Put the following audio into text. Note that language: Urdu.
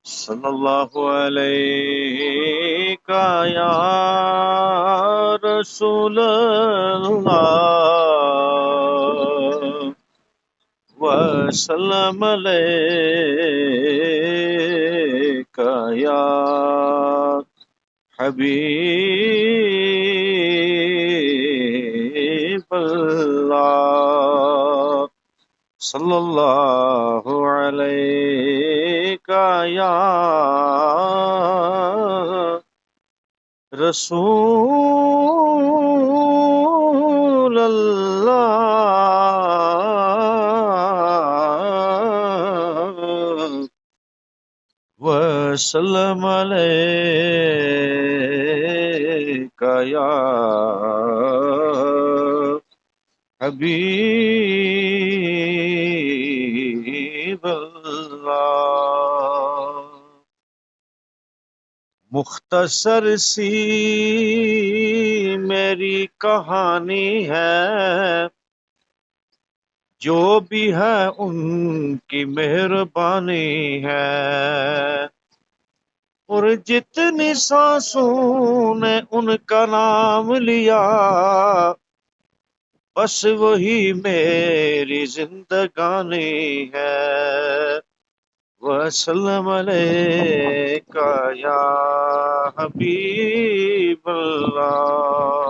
صلی اللہ علیہ یا رسول اللہ وسلم علیک یا حبیب اللہ صلی اللہ علیہ یا رسول اللہ وسلم علیک یا حبیب اللہ۔ مختصر سی میری کہانی ہے، جو بھی ہے ان کی مہربانی ہے، اور جتنی سانسوں نے ان کا نام لیا بس وہی میری زندگانی ہے۔ وسلم علیک یا حبیب اللہ۔